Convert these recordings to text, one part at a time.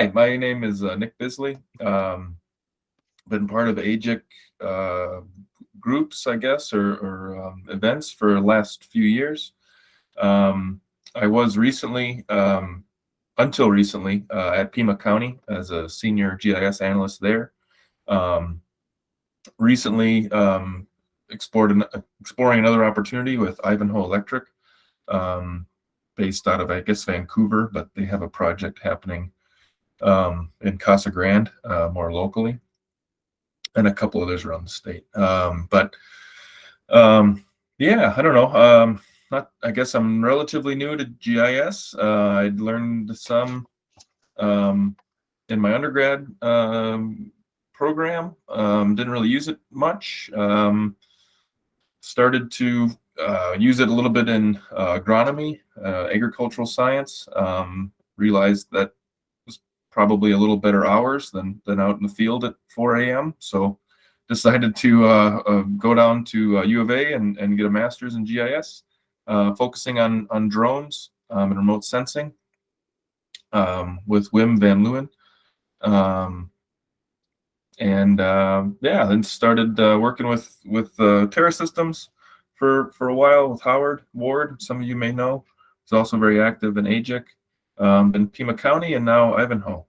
Hi, my name is Nick Bisley. Been part of AGIC groups, I guess, or events for the last few years. I was recently, until recently, at Pima County as a senior GIS analyst there. Recently, exploring another opportunity with Ivanhoe Electric, based out of, I guess, Vancouver, but they have a project happening in Casa Grande, more locally, and a couple others around the state. Yeah, I don't know. I guess I'm relatively new to GIS. I'd learned some in my undergrad program. Didn't really use it much. Started to use it a little bit in agronomy, agricultural science. Realized that probably a little better hours than out in the field at 4 a.m. So decided to go down to U of A and get a master's in GIS, focusing on drones and remote sensing with Wim van Leeuwen. Yeah, then started working with Terra Systems for a while with Howard Ward. Some of you may know. He's also very active in AGIC. In Pima County, and now Ivanhoe.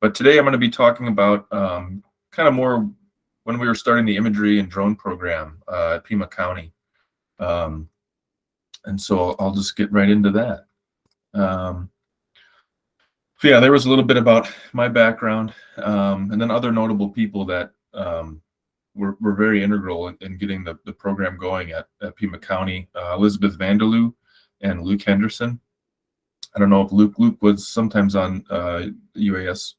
But today I'm going to be talking about kind of more when we were starting the imagery and drone program at Pima County. And so I'll just get right into that. So yeah, there was a little bit about my background, and then other notable people that were very integral in getting the program going at Pima County. Elizabeth Vanderloo and Luke Henderson. I don't know if Luke was sometimes on UAS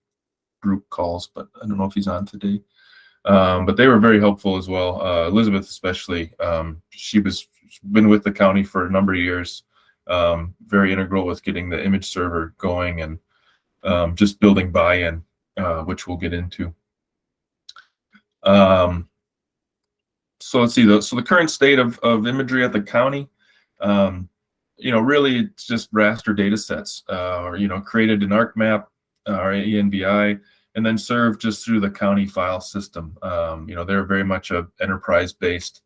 group calls, but I don't know if he's on today. But they were very helpful as well. Elizabeth especially. She's been with the county for a number of years. Very integral with getting the image server going and just building buy-in, which we'll get into. So let's see. So the current state of imagery at the county. Really it's just raster data sets, or, created in ArcMap or ENVI, and then served just through the county file system. They're very much a enterprise-based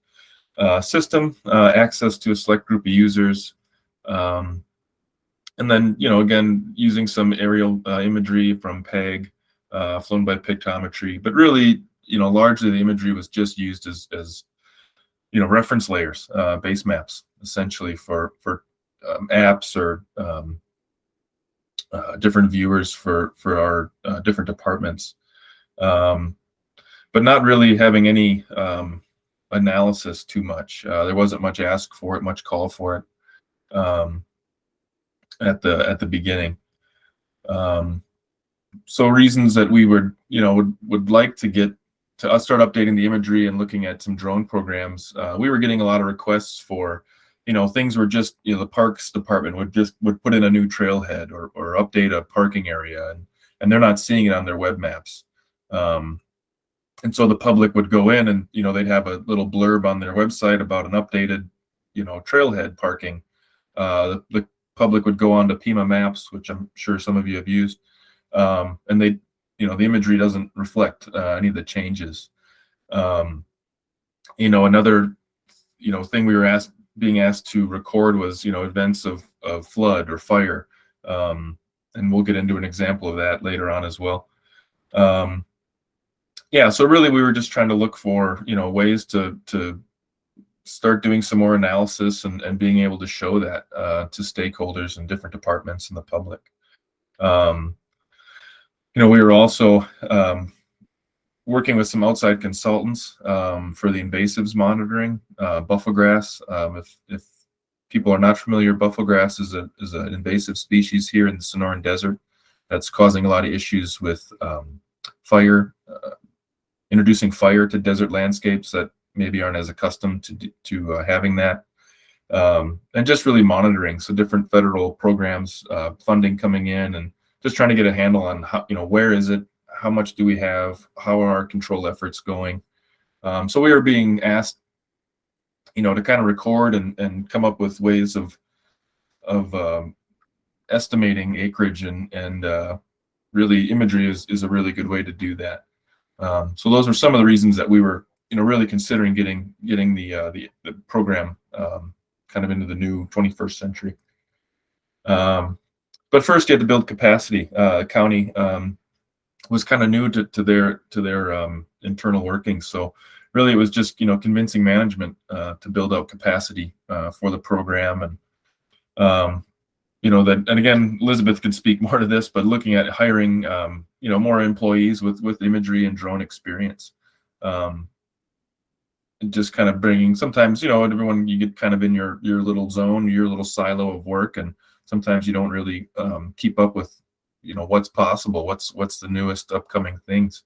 system, access to a select group of users. And then, again, using some aerial imagery from PEG, flown by pictometry, but really, largely the imagery was just used as reference layers, base maps, essentially for apps or different viewers for our different departments, but not really having any analysis too much. There wasn't much ask for it, much call for it at the beginning. So reasons that we would like to get to start updating the imagery and looking at some drone programs. We were getting a lot of requests for things were just, the parks department would put in a new trailhead or update a parking area, and they're not seeing it on their web maps. And so the public would go in and, they'd have a little blurb on their website about an updated, trailhead parking. The public would go on to Pima Maps, which I'm sure some of you have used. And the imagery doesn't reflect any of the changes. Another, thing we were being asked to record was, events of flood or fire. And we'll get into an example of that later on as well. Yeah, so really we were just trying to look for, ways to start doing some more analysis and being able to show that to stakeholders in different departments and the public. We were also working with some outside consultants for the invasives monitoring. Bufflegrass, if people are not familiar, bufflegrass is an invasive species here in the Sonoran Desert that's causing a lot of issues with fire, introducing fire to desert landscapes that maybe aren't as accustomed to having that, and just really monitoring. So different federal programs, funding coming in, and just trying to get a handle on how, where is it, how much do we have, how are our control efforts going. So we were being asked, to kind of record and come up with ways of estimating acreage and really imagery is a really good way to do that. So those are some of the reasons that we were, really considering getting the program kind of into the new 21st century. But first, you had to build capacity. County was kind of new to their internal workings, so really it was just convincing management to build out capacity for the program, and that, and again, Elizabeth could speak more to this, but looking at hiring more employees with imagery and drone experience, and just kind of bringing, sometimes everyone, you get kind of in your little zone, your little silo of work, and sometimes you don't really keep up with what's possible, what's the newest upcoming things.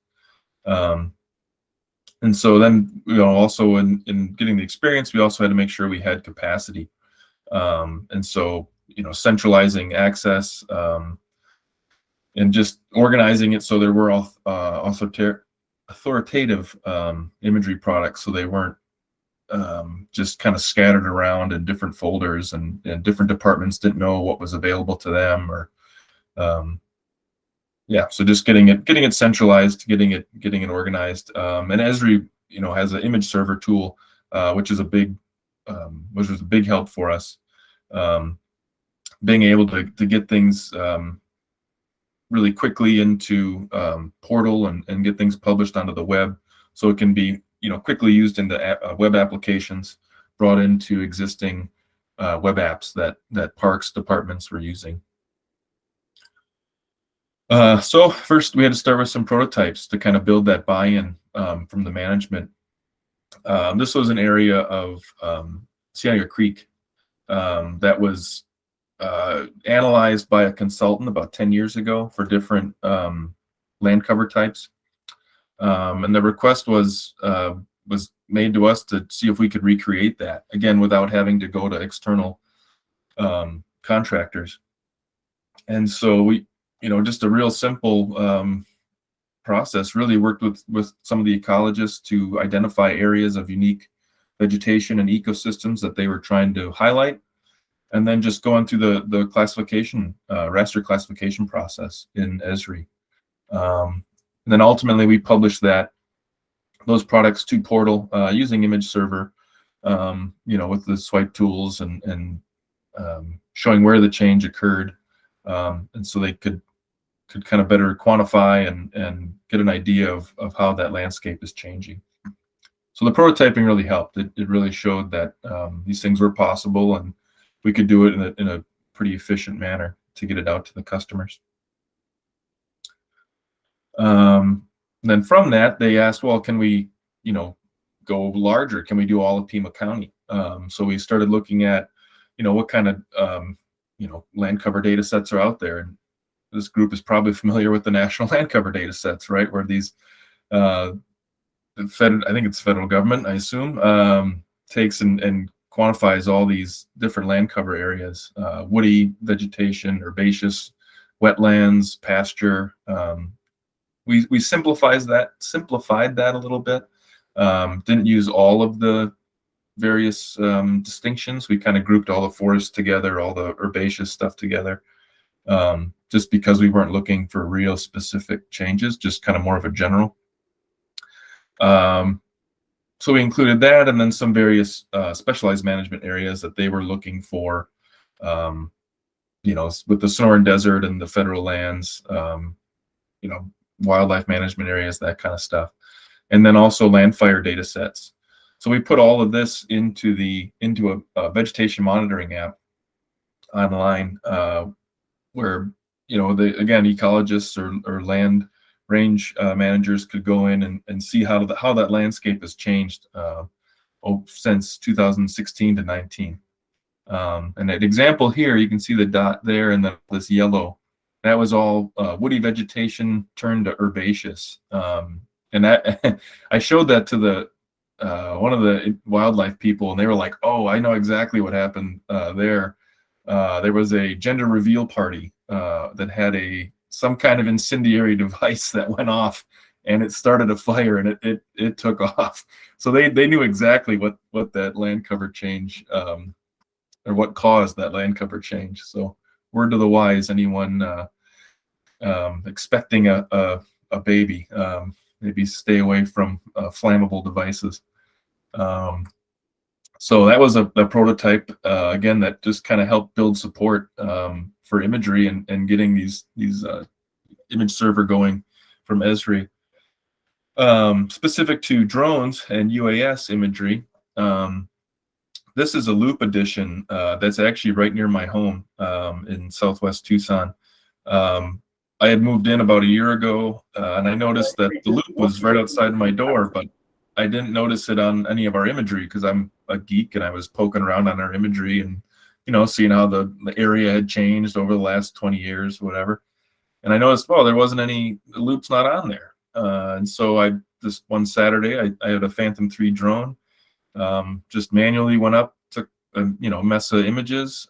And so then also in getting the experience, we also had to make sure we had capacity, and so centralizing access, and just organizing it so there were authoritative imagery products, so they weren't just kind of scattered around in different folders, and different departments didn't know what was available to them, or so just getting it centralized, getting it organized. And Esri has an image server tool, which was a big help for us, being able to get things really quickly into portal, and get things published onto the web, so it can be quickly used into web applications, brought into existing web apps that parks departments were using. So first we had to start with some prototypes to kind of build that buy-in from the management. This was an area of Cia Creek that was analyzed by a consultant about 10 years ago for different land cover types, and the request was made to us to see if we could recreate that again without having to go to external contractors. And so we, just a real simple process, really worked with some of the ecologists to identify areas of unique vegetation and ecosystems that they were trying to highlight, and then just going through the classification, raster classification process in Esri. And then ultimately we published those products to portal using image server, with the swipe tools, and showing where the change occurred, and so they could kind of better quantify and get an idea of how that landscape is changing. So the prototyping really helped. It really showed that these things were possible, and we could do it in a pretty efficient manner to get it out to the customers. Then from that, they asked, well, can we, go larger? Can we do all of Pima County? So we started looking at, what kind of, land cover data sets are out there. And this group is probably familiar with the national land cover data sets, right? Where these, I think it's federal government, I assume, takes and quantifies all these different land cover areas, woody vegetation, herbaceous, wetlands, pasture. We simplified that a little bit. Didn't use all of the various distinctions. We kind of grouped all the forests together, all the herbaceous stuff together, just because we weren't looking for real specific changes, just kind of more of a general. So we included that, and then some various specialized management areas that they were looking for, with the Sonoran Desert and the federal lands, wildlife management areas, that kind of stuff, and then also land fire data sets. So we put all of this into a vegetation monitoring app online, where again, ecologists or land range managers could go in and see how that landscape has changed since 2016 to 19. And an example here, you can see the dot there, and then this yellow. That was all woody vegetation turned to herbaceous. And that I showed that to one of the wildlife people, and they were like, "Oh, I know exactly what happened there. There was a gender reveal party that had some kind of incendiary device that went off, and it started a fire, and it took off." So they knew exactly what that land cover change, or what caused that land cover change. So word to the wise, anyone expecting a baby. Maybe stay away from flammable devices. So that was a prototype, again, that just kind of helped build support for imagery and getting these image server going from Esri. Specific to drones and UAS imagery, this is a loop edition that's actually right near my home in Southwest Tucson. I had moved in about a year ago, and I noticed that the loop was right outside my door, but I didn't notice it on any of our imagery because I'm a geek and I was poking around on our imagery and, seeing how the area had changed over the last 20 years, whatever. And I noticed, well, there wasn't any, the loop's not on there. And so this one Saturday, I had a Phantom 3 drone, just manually went up, took a mess of images,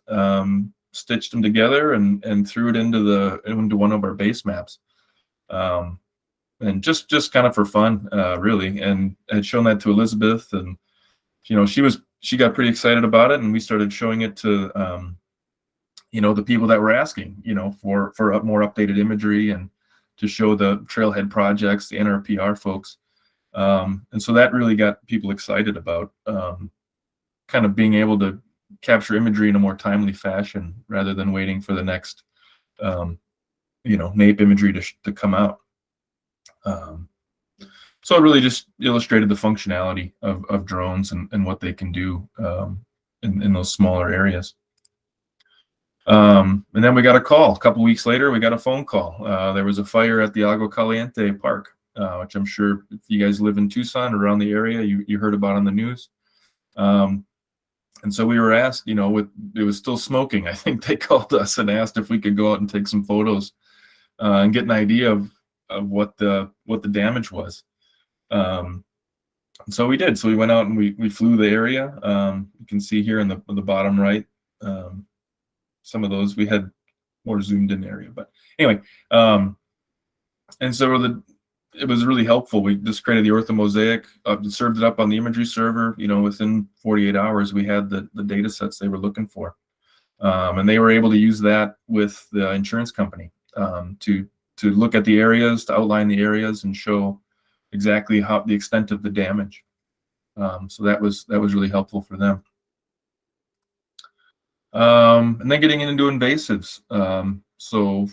stitched them together and threw it into one of our base maps. And just kind of for fun, really. And I had shown that to Elizabeth, and she got pretty excited about it, and we started showing it to the people that were asking, for more updated imagery and to show the trailhead projects, the NRPR folks. And so that really got people excited about kind of being able to capture imagery in a more timely fashion rather than waiting for the next, NAEP imagery to come out. So it really just illustrated the functionality of drones and what they can do in those smaller areas. And then we got a call. A couple weeks later, we got a phone call. There was a fire at the Agua Caliente Park, which I'm sure if you guys live in Tucson or around the area, you heard about on the news. And so we were asked, it was still smoking. I think they called us and asked if we could go out and take some photos and get an idea of what the damage was. And so we did. So we went out and we flew the area. You can see here in the bottom right, some of those. We had more zoomed in area, but anyway. And so it was really helpful. We just created the 𝐀𝐫𝐢𝐳𝐴C, served it up on the imagery server. Within 48 hours, we had the data sets they were looking for. And they were able to use that with the insurance company to look at the areas, to outline the areas and show exactly the extent of the damage. So that was really helpful for them. And then getting into invasives. So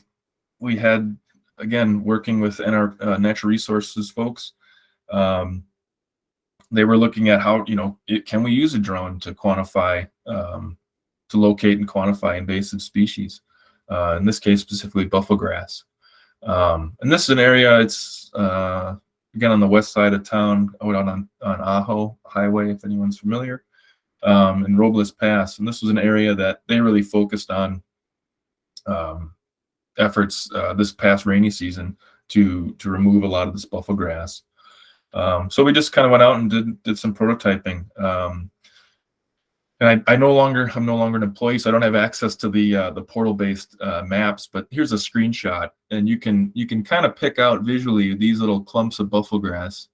we had, again, working with our natural resources folks, they were looking at how, can we use a drone to quantify, to locate and quantify invasive species? In this case, specifically buffalo grass. And this is an area, it's, again, on the west side of town, out on Ajo Highway, if anyone's familiar, in Robles Pass. And this was an area that they really focused on efforts this past rainy season to remove a lot of this buffalo grass. So we just kind of went out and did some prototyping. And I'm no longer an employee, so I don't have access to the portal-based maps. But here's a screenshot, and you can kind of pick out visually these little clumps of buffalo grass.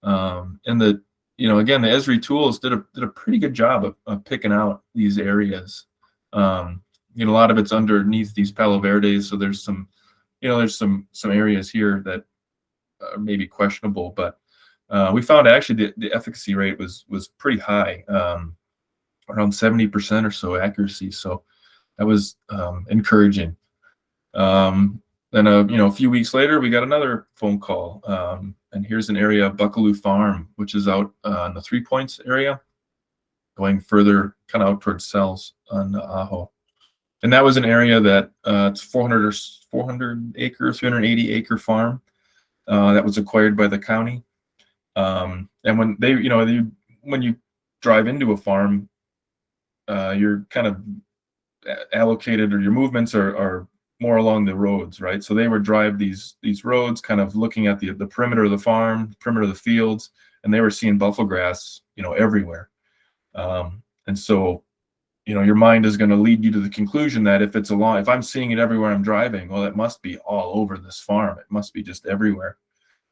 And again, the Esri tools did a pretty good job of picking out these areas. A lot of it's underneath these Palo Verdes, so there's some areas here that are maybe questionable, but we found actually the efficacy rate was pretty high, around 70% or so accuracy. So that was encouraging. Then a few weeks later, we got another phone call, and here's an area of Buckaloo Farm, which is out in the 3 Points area, going further kind of out towards Cells on Ajo. And that was an area that it's 400 acre, 380 acre farm that was acquired by the county. And when when you drive into a farm, you're kind of allocated, or your movements are more along the roads, right? So they would drive these roads, kind of looking at the perimeter of the farm, perimeter of the fields, and they were seeing buffalo grass, everywhere. And so, your mind is going to lead you to the conclusion that if I'm seeing it everywhere I'm driving, well, it must be all over this farm. It must be just everywhere.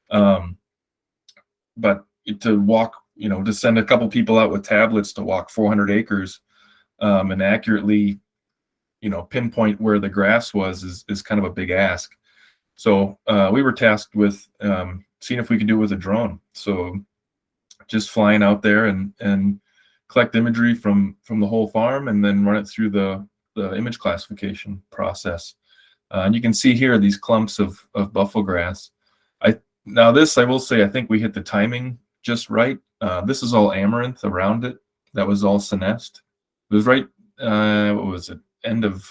But to walk, to send a couple people out with tablets to walk 400 acres and accurately, pinpoint where the grass was is kind of a big ask. So we were tasked with seeing if we could do it with a drone. So just flying out there and collect imagery from the whole farm and then run it through the image classification process. And you can see here these clumps of buffalo grass. Now this, I will say, I think we hit the timing just right. This is all amaranth around it. That was all senesced. It was right, what was it, end of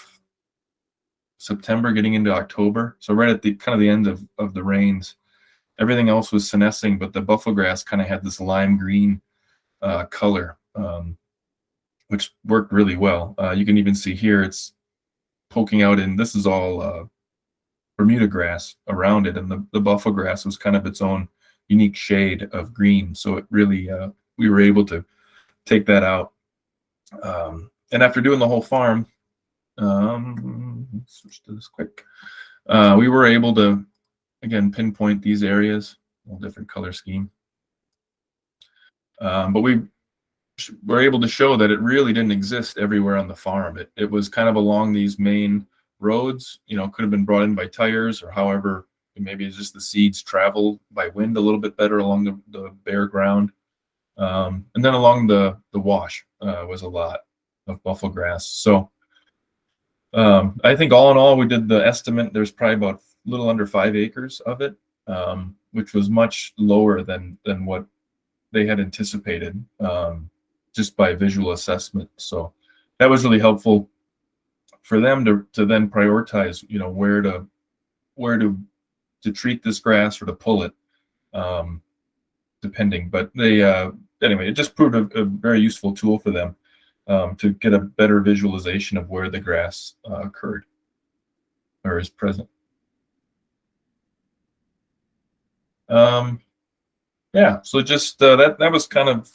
September, getting into October. So right at the kind of the end of the rains. Everything else was senescing, but the buffalo grass kind of had this lime green color, which worked really well. You can even see here it's poking out in, this is all Bermuda grass around it, and the buffalo grass was kind of its own unique shade of green. So it really, we were able to take that out. And after doing the whole farm, let's switch to this quick. We were able to, again, pinpoint these areas, a little different color scheme. But we were able to show that it really didn't exist everywhere on the farm. It was kind of along these main roads, you know, could have been brought in by tires or however, maybe it's just the seeds travel by wind a little bit better along the bare ground. And then along the wash was a lot of buffalo grass. So I think all in all, we did the estimate. There's probably about a little under 5 acres of it, which was much lower than what they had anticipated, just by visual assessment. So that was really helpful for them to then prioritize, you know, where to treat this grass or to pull it, depending. But they anyway, it just proved a very useful tool for them to get a better visualization of where the grass occurred or is present. Yeah, so just that was kind of,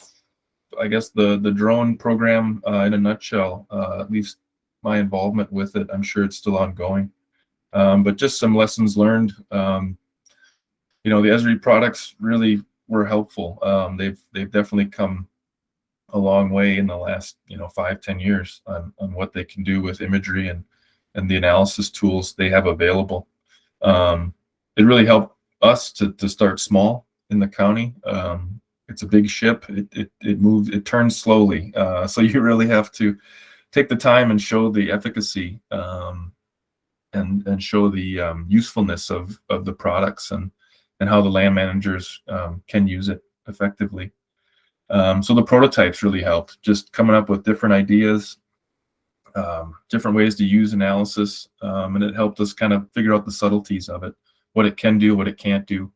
I guess, the drone program in a nutshell. At least my involvement with it. I'm sure it's still ongoing, but just some lessons learned. You know, the Esri products really were helpful. They've definitely come a long way in the last, you know, 5-10 years on what they can do with imagery and the analysis tools they have available. It really helped us to start small in the county. It's a big ship. It moves, it turns slowly. So you really have to take the time and show the efficacy and show the usefulness of the products and how the land managers can use it effectively. So the prototypes really helped, just coming up with different ideas, different ways to use analysis, and it helped us kind of figure out the subtleties of it, what it can do, what it can't do.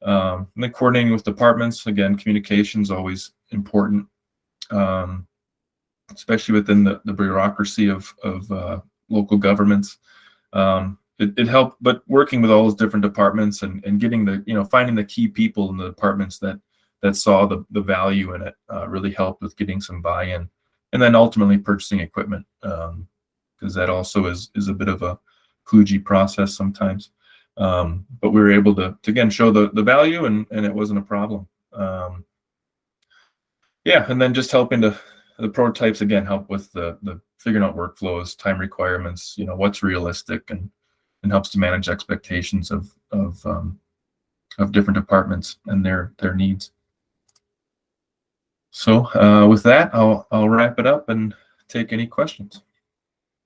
And then coordinating with departments, again, communication is always important, especially within the bureaucracy of local governments. It helped, but working with all those different departments and getting the, you know, finding the key people in the departments that saw the value in it really helped with getting some buy-in, and then ultimately purchasing equipment, because that also is a bit of a kludgy process sometimes. But we were able to again show the value, and it wasn't a problem. Yeah, and then just helping the prototypes again help with the figuring out workflows, time requirements, you know, what's realistic, and helps to manage expectations of different departments and their needs. So with that, I'll wrap it up and take any questions.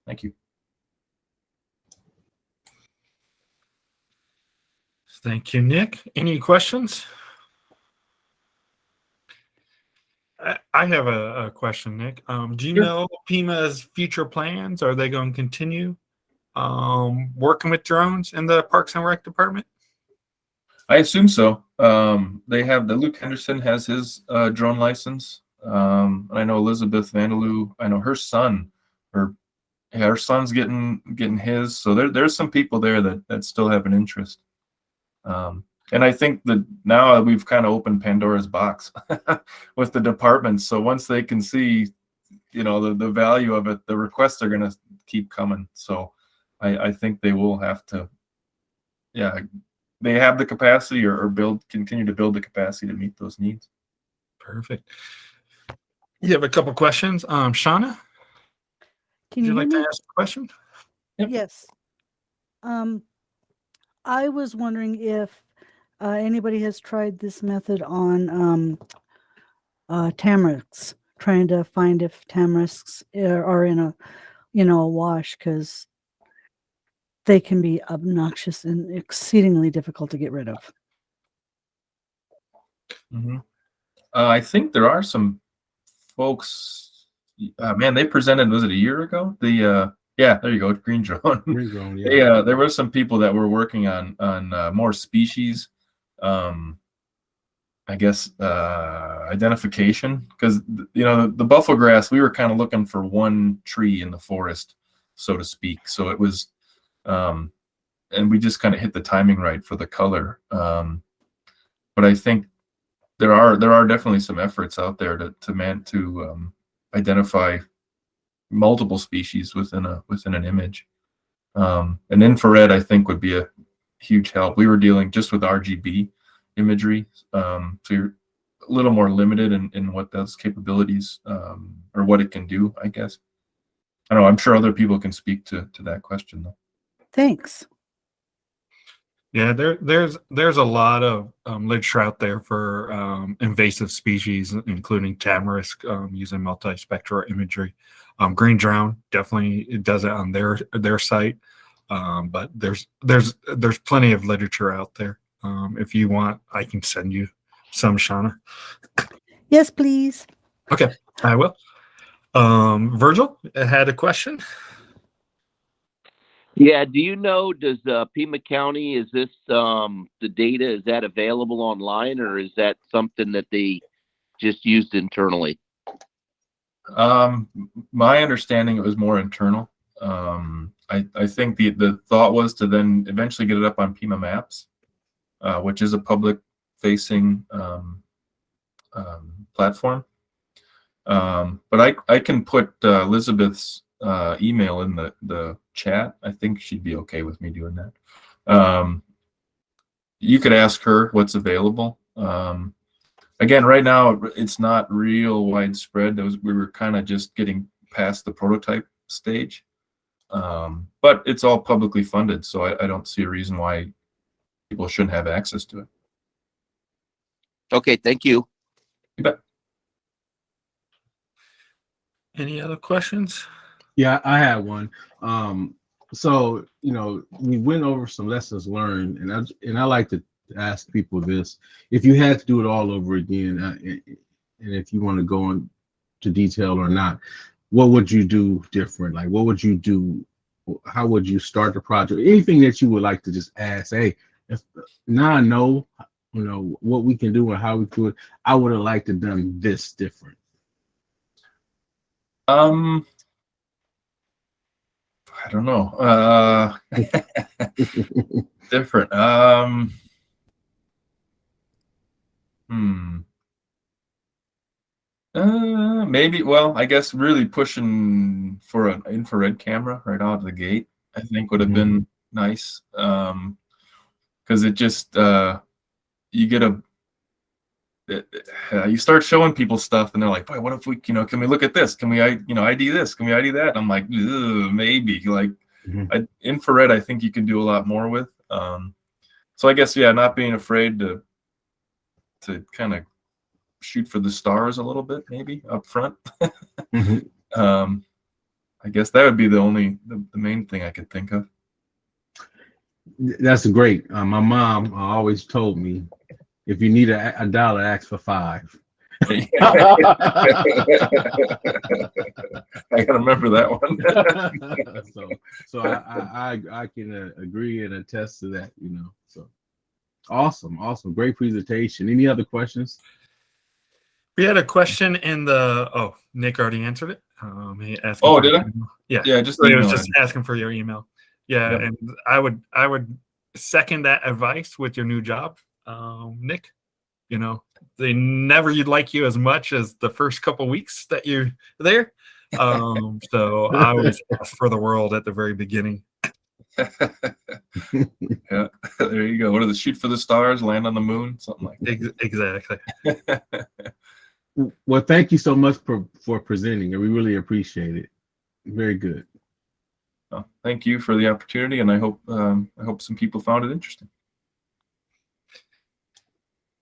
Thank you. Thank you, Nick. Any questions? I have a question, Nick. Do you know PEMA's future plans? Are they going to continue working with drones in the Parks and Rec department? I assume so. They have Luke Henderson has his drone license. And I know Elizabeth Vandeloo, I know her son, her son's getting his. So there's some people there that still have an interest. And I think that now we've kind of opened Pandora's box with the departments. So once they can see, you know, the value of it, the requests are going to keep coming. So I think they will have to, yeah, they have the capacity or continue to build the capacity to meet those needs. Perfect. You have a couple questions. Shauna, Can you would you like hear to me? ask a question? Yep. Yes. I was wondering if anybody has tried this method on tamarisks, trying to find if tamarisks are in a, a wash, because they can be obnoxious and exceedingly difficult to get rid of. Mm-hmm. I think there are some folks. Man, they presented. Was it a year ago? Yeah, there you go, green drone. Green drone, yeah. There were some people that were working on more species. I guess identification, because the buffalo grass, we were kind of looking for one tree in the forest, so to speak. So it was, and we just kind of hit the timing right for the color. But I think there are definitely some efforts out there to identify multiple species within an image. And infrared, I think, would be a huge help. We were dealing just with RGB imagery, so you're a little more limited in what those capabilities or what it can do, I guess. I don't know. I'm sure other people can speak to that question, though. Thanks. Yeah, there's a lot of literature out there for invasive species, including tamarisk, using multispectral imagery. Green Drone definitely does it on their site, but there's plenty of literature out there. If you want, I can send you some, Shauna. Yes, please. Okay, I will. Virgil had a question. Yeah, do you know, does Pima County, is this the data, is that available online, or is that something that they just used internally? My understanding, it was more internal. I think the thought was to then eventually get it up on Pima Maps, which is a public facing platform. But I can put Elizabeth's email in the chat. I think she'd be okay with me doing that. You could ask her what's available. Again, right now it's not real widespread. We were kind of just getting past the prototype stage, but it's all publicly funded, so I don't see a reason why people shouldn't have access to it. Okay, thank you. You bet. Any other questions? Yeah, I had one. So we went over some lessons learned, and I like to ask people this: if you had to do it all over again, and if you want to go into detail or not, what would you do different? Like, what would you do? How would you start the project? Anything that you would like to just ask? Hey, now I know, what we can do and how we do it. I would have liked to done this different. I don't know. Different. Maybe. Well, I guess really pushing for an infrared camera right out of the gate, I think would have been nice. Because it just you get you start showing people stuff, and they're like, "Boy, what if we, can we look at this? Can we, ID this? Can we ID that?" And I'm like, maybe. Like infrared, I think you can do a lot more with. So I guess, yeah, not being afraid to kind of shoot for the stars a little bit, maybe up front. I guess that would be the main thing I could think of. That's great. My mom always told me, if you need a dollar, ask for 5. I gotta remember that one. so I can agree and attest to that. So awesome, great presentation. Any other questions? We had a question in the. Nick already answered it. He asked. Oh, did I? Yeah. He was just asking for your email. Yeah, yep. And I would second that advice with your new job, Nick. They never like you as much as the first couple weeks that you're there. So I always ask for the world at the very beginning. Yeah, there you go. What are the shoot for the stars, land on the moon, something like that. Exactly. Well, thank you so much for presenting, and we really appreciate it. Very good. Thank you for the opportunity, and I hope some people found it interesting.